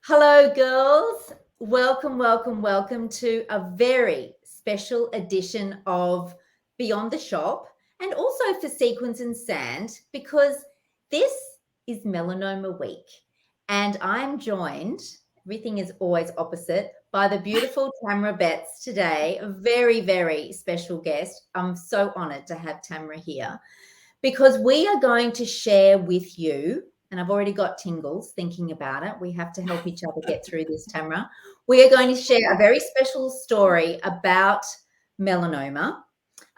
Hello, girls. Welcome, welcome, welcome to a very special edition of Beyond the Shop and also for Sequins and Sand because this is Melanoma Week. And I'm joined, everything is always opposite, by the beautiful Tamra Betts today, a very, very special guest. I'm so honored to have Tamra here because we are going to share with you, and I've already got tingles thinking about it. We have to help each other get through this, Tamra. We are going to share a very special story about melanoma,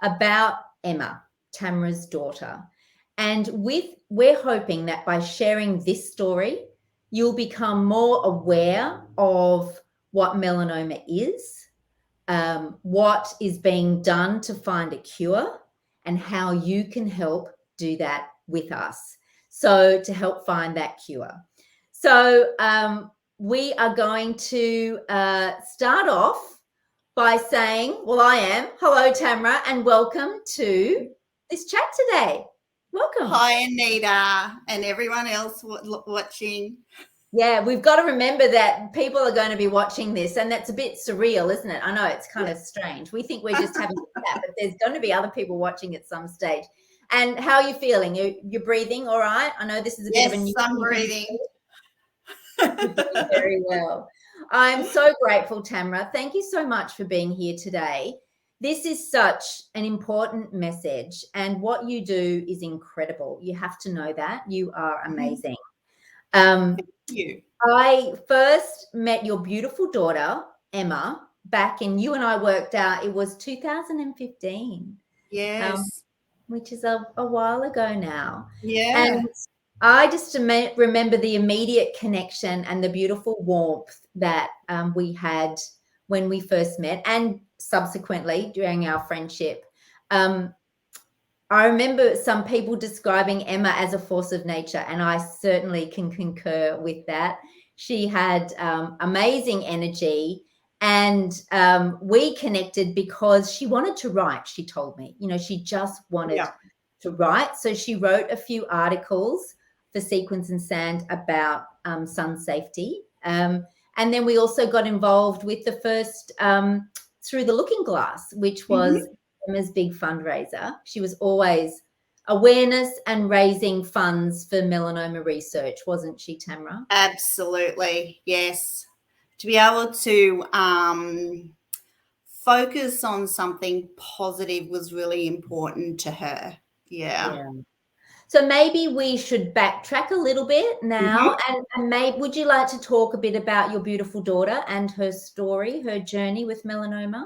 about Emma, Tamra's daughter. And we're hoping that by sharing this story, you'll become more aware of what melanoma is, what is being done to find a cure, and how you can help do that with us. So, to help find that cure. So, we are going to start off by saying, well, I am. Hello, Tamra, and welcome to this chat today. Welcome. Hi, Anita, and everyone else watching. Yeah, we've got to remember that people are going to be watching this, and that's a bit surreal, isn't it? I know it's kind of strange. We think we're just having a chat, but there's going to be other people watching at some stage. And how are you feeling? You're breathing all right? I know this is a bit of a new Yes, I'm breathing. You're doing very well. I'm so grateful, Tamra. Thank you so much for being here today. This is such an important message, and what you do is incredible. You have to know that. You are amazing. Thank you. I first met your beautiful daughter, Emma, back in, you and I worked out, it was 2015. Yes. Which is a while ago now. Yeah. And I just remember the immediate connection and the beautiful warmth that we had when we first met and subsequently during our friendship. I remember some people describing Emma as a force of nature, and I certainly can concur with that. She had amazing energy, and we connected because she wanted to write, she told me. You know, she just wanted to write. So she wrote a few articles for Sequins and Sand about sun safety. And then we also got involved with the first Through the Looking Glass, which was Emma's big fundraiser. She was always awareness and raising funds for melanoma research, wasn't she, Tamra? Absolutely, yes. To be able to focus on something positive was really important to her. Yeah. So maybe we should backtrack a little bit now, and maybe would you like to talk a bit about your beautiful daughter and her story, her journey with melanoma?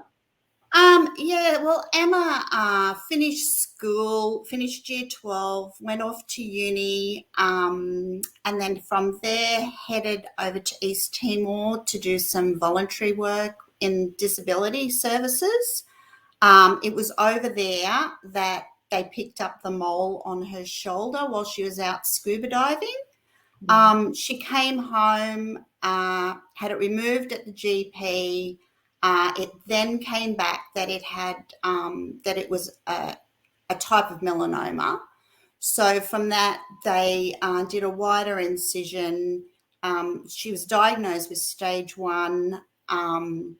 Yeah, well, Emma finished school, finished year 12, went off to uni, and then from there headed over to East Timor to do some voluntary work in disability services. It was over there that they picked up the mole on her shoulder while she was out scuba diving. She came home, had it removed at the GP. It then came back that it had that it was a type of melanoma. So from that, they did a wider incision. She was diagnosed with stage 1, and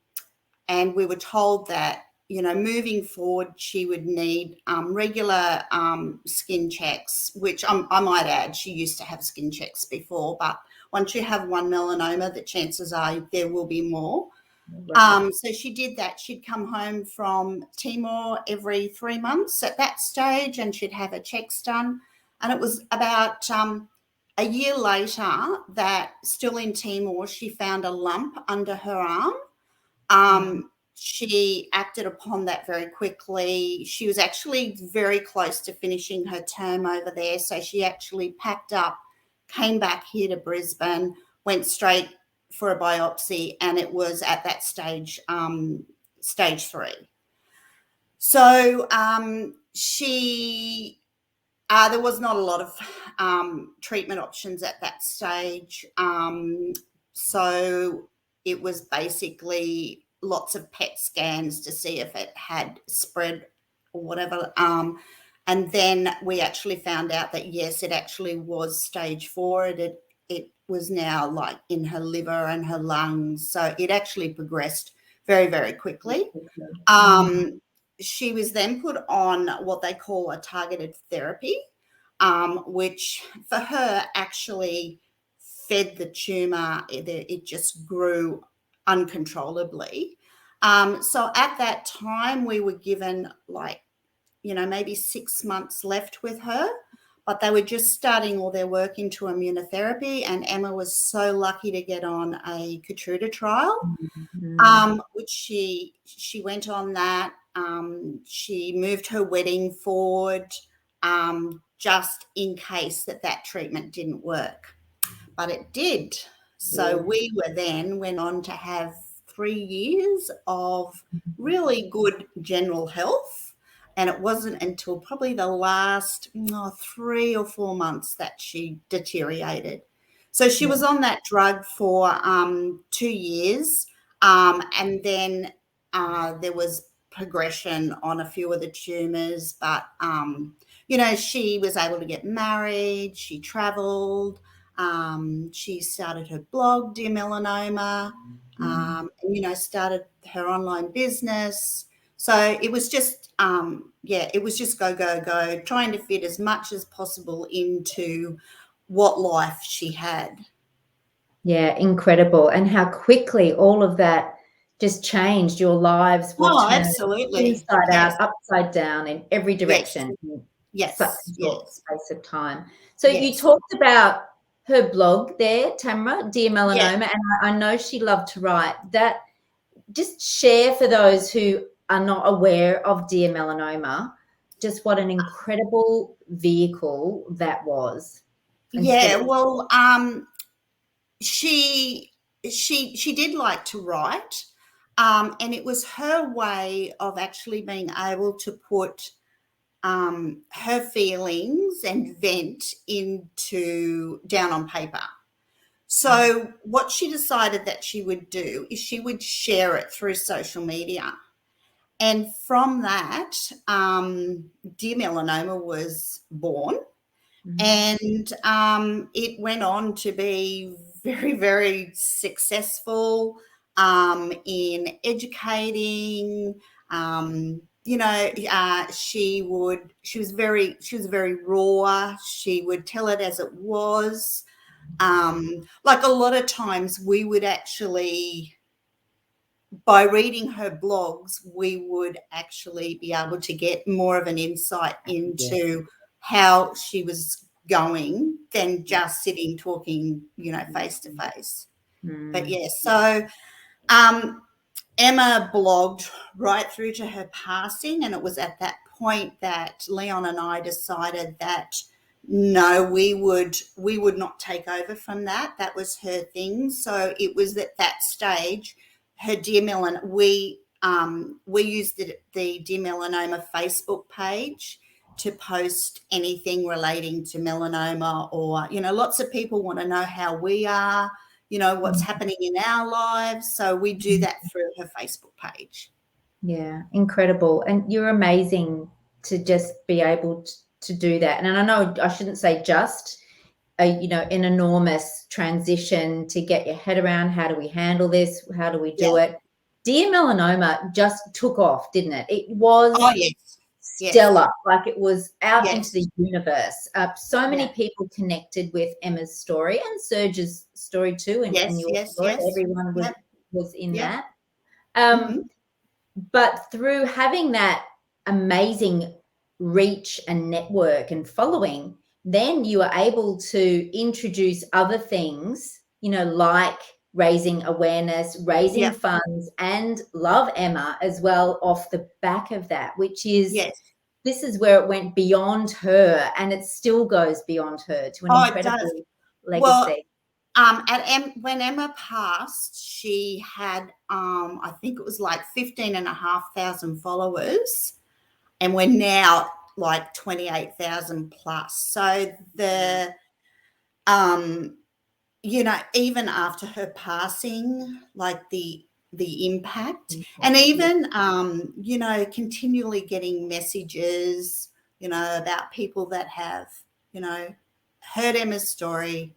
we were told that, you know, moving forward, she would need regular skin checks, which I might add, she used to have skin checks before, but once you have one melanoma, the chances are there will be more. So she did that. She'd come home from Timor every 3 months at that stage, and she'd have her checks done. And it was about a year later that, still in Timor, she found a lump under her arm. She acted upon that very quickly. She was actually very close to finishing her term over there. So she actually packed up, came back here to Brisbane, went straight for a biopsy, and it was at that stage, stage 3. So there was not a lot of treatment options at that stage. So it was basically lots of PET scans to see if it had spread or whatever. And then we actually found out that, yes, it actually was stage 4. It had it was now like in her liver and her lungs. So it actually progressed very, very quickly. She was then put on what they call a targeted therapy, which for her actually fed the tumour. It just grew uncontrollably. So at that time, we were given like, maybe 6 months left with her, but they were just starting all their work into immunotherapy, and Emma was so lucky to get on a Keytruda trial, which she went on that. She moved her wedding forward just in case that treatment didn't work, but it did. So we went on to have 3 years of really good general health. And it wasn't until probably the last 3 or 4 months that she deteriorated. So she was on that drug for 2 years. And then there was progression on a few of the tumours. But, she was able to get married. She travelled. She started her blog, Dear Melanoma, started her online business. So it was just, it was just go, go, go, trying to fit as much as possible into what life she had. Yeah, incredible. And how quickly all of that just changed. Your lives were turned Absolutely. inside out, upside down, in every direction in such a short space of time. So you talked about her blog there, Tamra, Dear Melanoma, and I know she loved to write. That, just share for those who are not aware of Dear Melanoma, just what an incredible vehicle that was. Well, she did like to write, and it was her way of actually being able to put her feelings and vent down on paper. So what she decided that she would do is she would share it through social media. And from that, Dear Melanoma was born. And it went on to be very, very successful in educating. She was very raw. She would tell it as it was. Like a lot of times we would actually, by reading her blogs, we would actually be able to get more of an insight into how she was going than just sitting talking, face to face. But so Emma blogged right through to her passing, and it was at that point that Leon and I decided that no, we would not take over from that. That was her thing. So it was at that stage, her Dear Melanoma, we used the Dear Melanoma Facebook page to post anything relating to melanoma, or, lots of people want to know how we are, what's happening in our lives. So we do that through her Facebook page. Yeah, incredible. And you're amazing to just be able to do that. And I know I shouldn't say just, an enormous transition to get your head around, how do we handle this? How do we do it? Dear Melanoma just took off, didn't it? It was stellar. Like, it was out into the universe. So many people connected with Emma's story and Serge's story too, and your story. Everyone was in that. But through having that amazing reach and network and following, then you are able to introduce other things, like raising awareness, raising funds, and Love Emma as well off the back of that, which is, this is where it went beyond her, and it still goes beyond her to an incredible legacy. When Emma passed, she had, I think it was like 15,500 followers, and we're now like 28,000 plus. So even after her passing, like the impact, and even, continually getting messages, about people that have, heard Emma's story,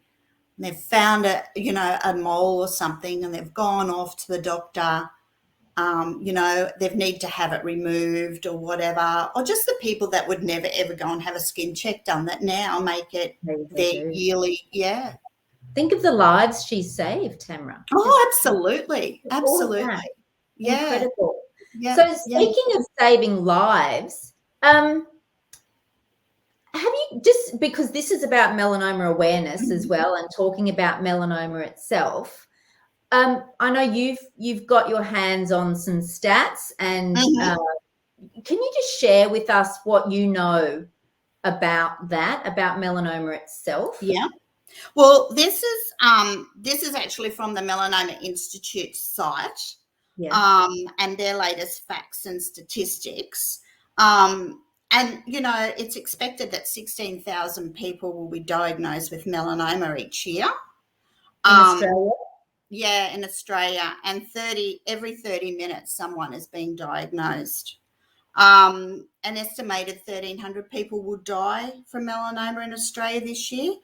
they've found a mole or something, and they've gone off to the doctor. They need to have it removed or whatever, or just the people that would never ever go and have a skin check done that now make it They their do. yearly. Yeah. Think of the lives she saved, Tamra. Oh, Just absolutely. all of that. Absolutely. Yeah. Incredible. Yeah. So Yeah. speaking of saving lives, have you, just because this is about melanoma awareness as well and talking about melanoma itself, I know you've got your hands on some stats, and can you just share with us what you know about that, about melanoma itself? Yeah. Well, this is actually from the Melanoma Institute site, Yeah. and their latest facts and statistics. And it's expected that 16,000 people will be diagnosed with melanoma each year. In Australia? Yeah, in Australia, and every 30 minutes someone is being diagnosed. An estimated 1,300 people will die from melanoma in Australia this year.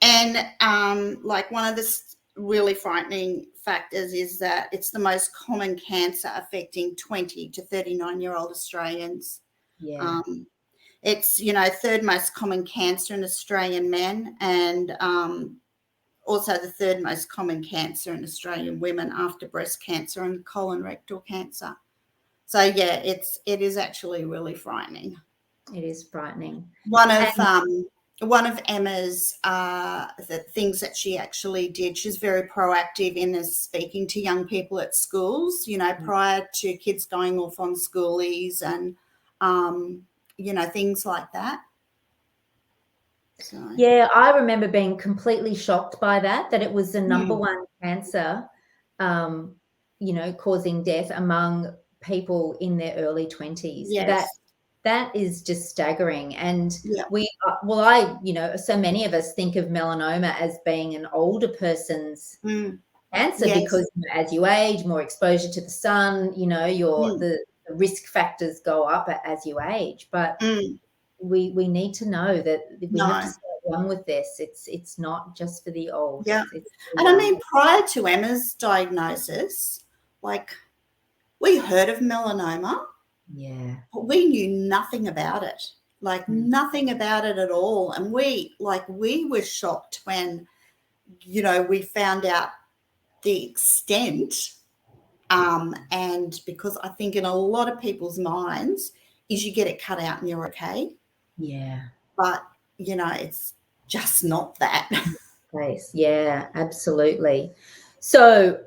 And one of the really frightening factors is that it's the most common cancer affecting 20 to 39-year-old Australians. Yeah. It's, third most common cancer in Australian men, and also the third most common cancer in Australian women after breast cancer and colorectal cancer. So yeah, it is actually really frightening. It is frightening. One of Emma's the things that she actually did, she's very proactive in speaking to young people at schools, prior to kids going off on schoolies and, things like that. So. Yeah, I remember being completely shocked by that it was the number one cancer, causing death among people in their early 20s. Yes. That is just staggering. And Yeah. so many of us think of melanoma as being an older person's cancer, Yes. because as you age, more exposure to the sun, the risk factors go up as you age. But we need to know that we have to start young with this. It's not just for the old. Yeah. It's and I mean, prior to Emma's diagnosis, we heard of melanoma. Yeah. But we knew nothing about it, nothing about it at all. And we were shocked when, we found out the extent. And because I think in a lot of people's minds is you get it cut out and you're okay. Yeah. But, it's just not that. Place. Yeah, absolutely. So,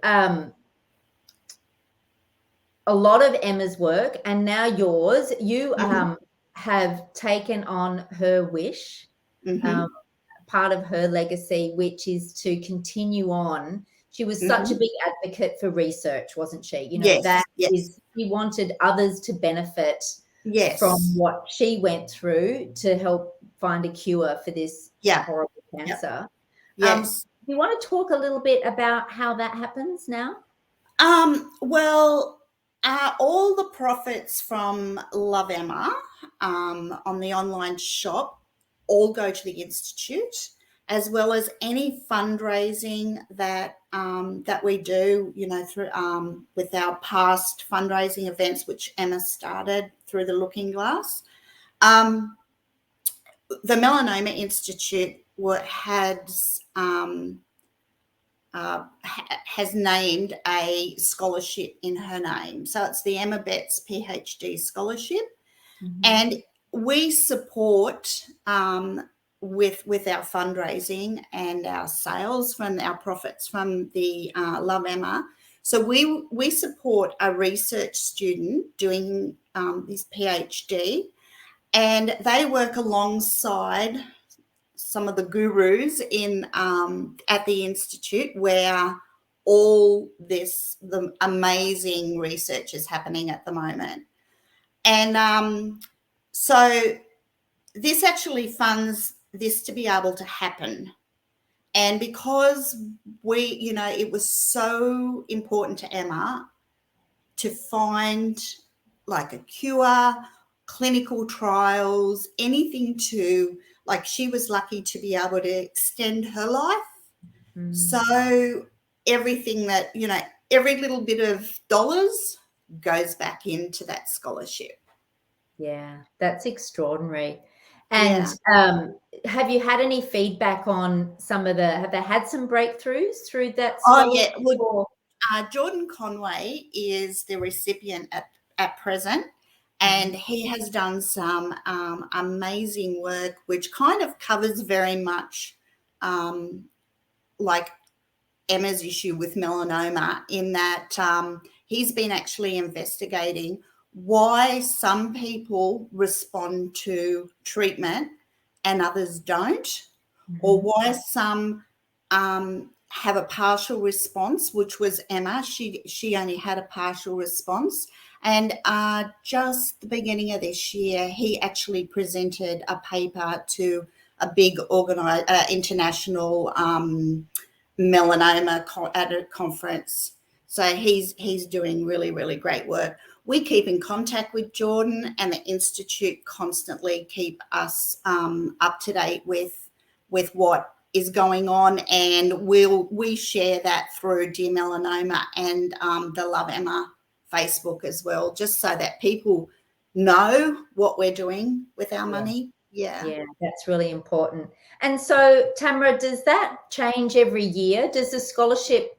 a lot of Emma's work and now yours, you have taken on her wish, part of her legacy, which is to continue on. She was such a big advocate for research, wasn't she? Yes. She wanted others to benefit from what she went through to help find a cure for this horrible cancer. Yes. Do you want to talk a little bit about how that happens now? Well, all the profits from Love Emma on the online shop all go to the Institute, as well as any fundraising that we do, through with our past fundraising events, which Emma started through the Looking Glass. The Melanoma Institute has named a scholarship in her name. So it's the Emma Betts PhD scholarship. And we support with our fundraising and our sales from our profits from the Love Emma. So we support a research student doing this PhD, and they work alongside some of the gurus at the Institute, where all the amazing research is happening at the moment. And so this actually funds this to be able to happen. And because it was so important to Emma to find a cure, clinical trials, anything to, she was lucky to be able to extend her life. So everything that, every little bit of dollars goes back into that scholarship. Yeah, that's extraordinary. Yeah. And have you had any feedback on have they had some breakthroughs through that Oh, yeah. scholarship? Well, Jordan Conway is the recipient at present, and he has done some amazing work, which kind of covers very much like Emma's issue with melanoma, in that he's been actually investigating why some people respond to treatment and others don't, or why some have a partial response, which was Emma. She only had a partial response. And just the beginning of this year, he actually presented a paper to a big international melanoma at a conference. So he's doing really, really great work. We keep in contact with Jordan, and the Institute constantly keep us up to date with what is going on, and we share that through Dear Melanoma and the Love Emma Facebook as well, just so that people know what we're doing with our money. Yeah, that's really important. And so, Tamra, does that change every year? Does the scholarship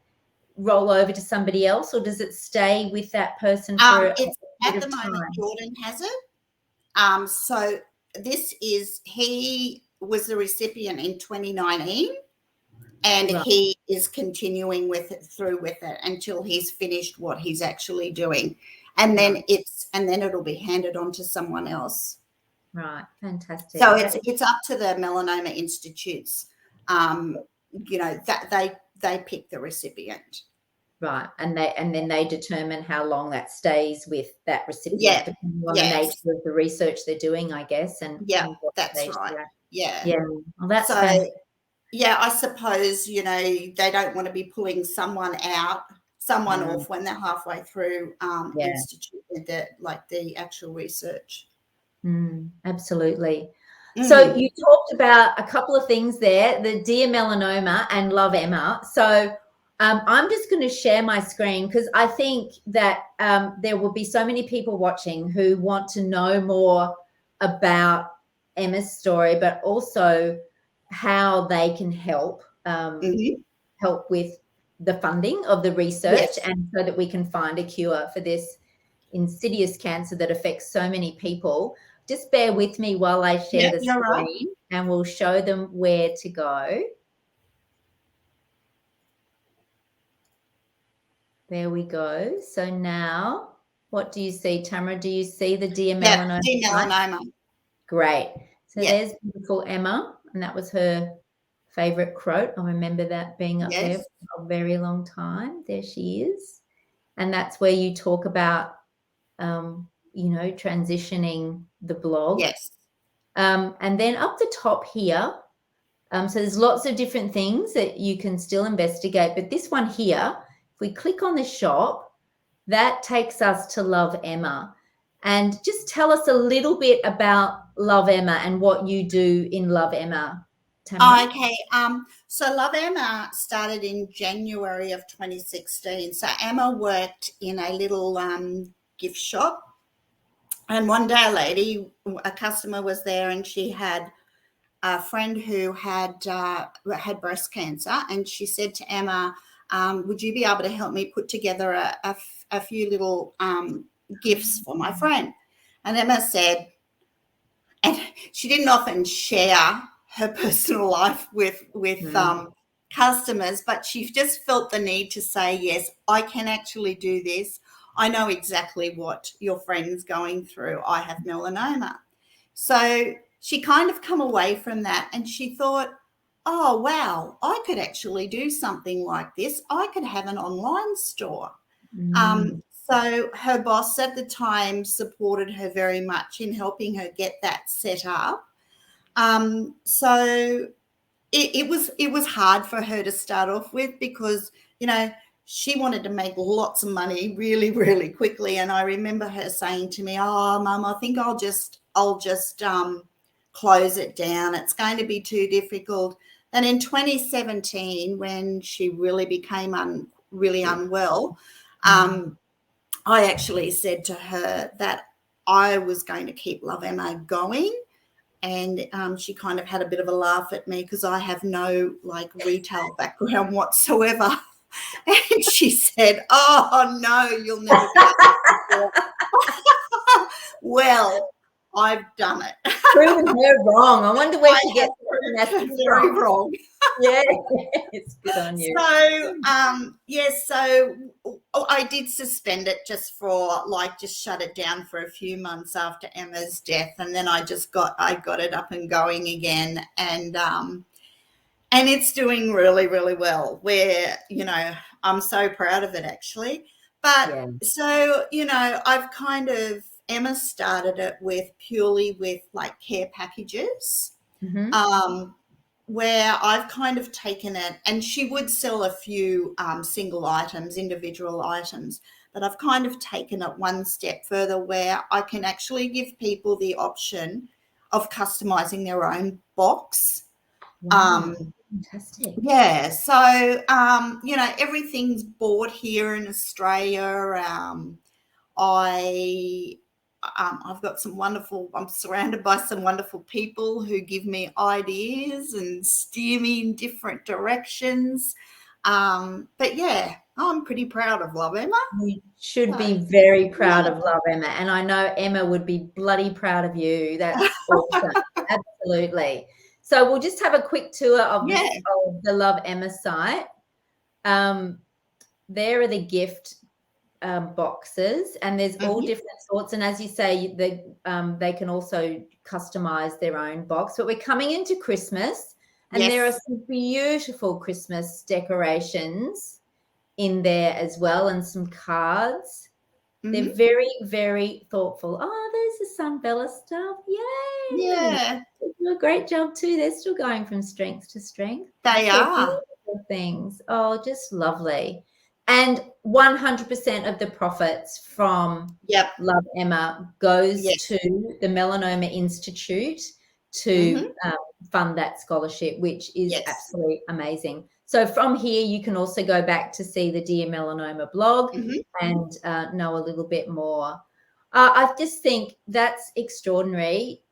roll over to somebody else, or does it stay with that person for a It's bit at of the moment time? Jordan has it. So he was the recipient in 2019, and Right, he is continuing with it until he's finished what he's actually doing, and then it'll be handed on to someone else. right. So Fantastic. it's up to the Melanoma Institutes, that they pick the recipient. Right, and then they determine how long that stays with that recipient, Yeah. depending on the Yes. nature of the research they're doing, I guess, and Yeah, what that's stage right. they're at. Yeah. Yeah, well, that's So, fantastic. yeah, I suppose, they don't want to be pulling someone off when they're halfway through Yeah. institute the actual research. Absolutely. So you talked about a couple of things there, the Dear Melanoma and Love Emma. So I'm just going to share my screen because I think that there will be so many people watching who want to know more about Emma's story, but also how they can help with the funding of the research, Yes. and so that we can find a cure for this insidious cancer that affects so many people. Just bear with me while I share Yeah, the you're right. screen, and we'll show them where to go. There we go. So now, what do you see, Tamra? Do you see the Dear Yeah, Melanoma? melanoma. Great. So Yeah. there's beautiful Emma, and that was her favorite quote. I remember that being up there Yes. for a very long time. There she is. And that's where you talk about, transitioning the blog. Yes. And then up the top here, so there's lots of different things that you can still investigate. But this one here, if we click on the shop, that takes us to Love Emma. And just tell us a little bit about Love Emma and what you do in Love Emma, Tamra. Okay. So Love Emma started in January of 2016. So Emma worked in a little gift shop, and one day a customer was there, and she had a friend who had breast cancer, and she said to Emma, would you be able to help me put together a few little gifts for my friend? And Emma said, and she didn't often share her personal life with customers, but she just felt the need to say, yes, I can actually do this. I know exactly what your friend's going through. I have melanoma. So she kind of come away from that, and she thought, oh, wow, I could actually do something like this. I could have an online store. So her boss at the time supported her very much in helping her get that set up. So it was hard for her to start off with, because she wanted to make lots of money really, really quickly. And I remember her saying to me, "Oh, Mum, I think I'll just close it down. It's going to be too difficult." And in 2017, when she really became really unwell, I actually said to her that I was going to keep Love Emma going. And she kind of had a bit of a laugh at me because I have no like retail background whatsoever. And she said, "Oh no, you'll never be able to." Well, I've done it. Proven her wrong. I wonder where she gets her very wrong. Yeah, it's good on you. So I did suspend it just shut it down for a few months after Emma's death, and then I got it up and going again, and it's doing really, really well. Where I'm so proud of it actually. But so I've kind of Emma started it purely with like care packages. Where I've kind of taken it, and she would sell a few single items, individual items, but I've kind of taken it one step further where I can actually give people the option of customizing their own box. Fantastic. Yeah, so everything's bought here in Australia. I've got I'm surrounded by some wonderful people who give me ideas and steer me in different directions. But yeah, I'm pretty proud of Love Emma. You should be very proud of Love Emma. And I know Emma would be bloody proud of you. That's awesome. Absolutely. So we'll just have a quick tour of the Love Emma site. There are the gift boxes, and there's all different sorts, and as you say, they can also customize their own box. But we're coming into Christmas, and there are some beautiful Christmas decorations in there as well, and some cards. They're very, very thoughtful. Oh, there's the Sunbella stuff. Yay! Yeah, they do a great job too. They're still going from strength to strength. They are things. Oh, just lovely. And 100% of the profits from Love Emma goes to the Melanoma Institute to fund that scholarship, which is absolutely amazing. So from here, you can also go back to see the Dear Melanoma blog and know a little bit more. I just think that's extraordinary.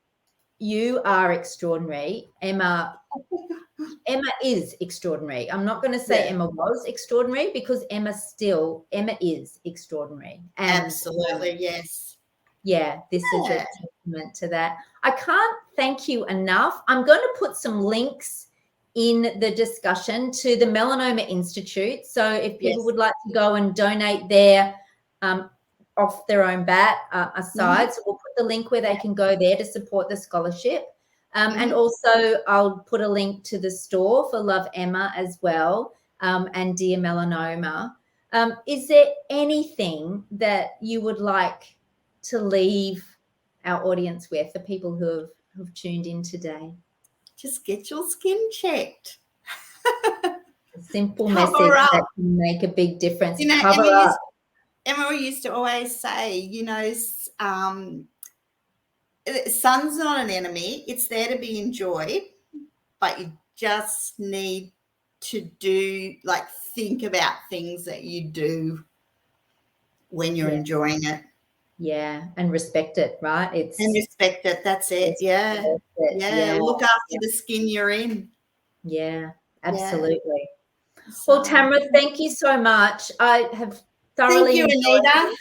You are extraordinary, Emma. Emma is extraordinary. I'm not going to say Emma was extraordinary, because Emma is extraordinary. And, absolutely, yes. Yeah, this is a testament to that. I can't thank you enough. I'm going to put some links in the discussion to the Melanoma Institute. So if people would like to go and donate there off their own bat aside, so we'll put the link where they can go there to support the scholarship. And also I'll put a link to the store for Love Emma as well, and Dear Melanoma. Is there anything that you would like to leave our audience with, the people who have tuned in today? Just get your skin checked. A simple message that can make a big difference. Cover up. Emma used to always say, sun's not an enemy. It's there to be enjoyed, but you just need to think about things that you do when you're enjoying it. Yeah, and respect it, right? And respect it. That's it. Yeah. Look after the skin you're in. Yeah, absolutely. Well, Tamra, thank you so much. I have thoroughly enjoyed Anita.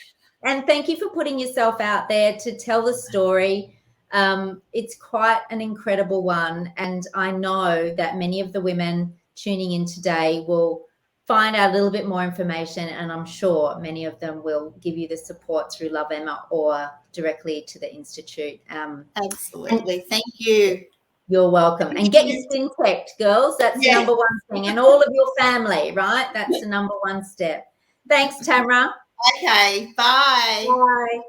And thank you for putting yourself out there to tell the story. It's quite an incredible one, and I know that many of the women tuning in today will find out a little bit more information, and I'm sure many of them will give you the support through Love Emma or directly to the Institute. Absolutely. Thank you. You're welcome. And get your skin checked, girls. That's the number one thing. And all of your family, right? That's the number one step. Thanks, Tamra. Okay. Bye. Bye.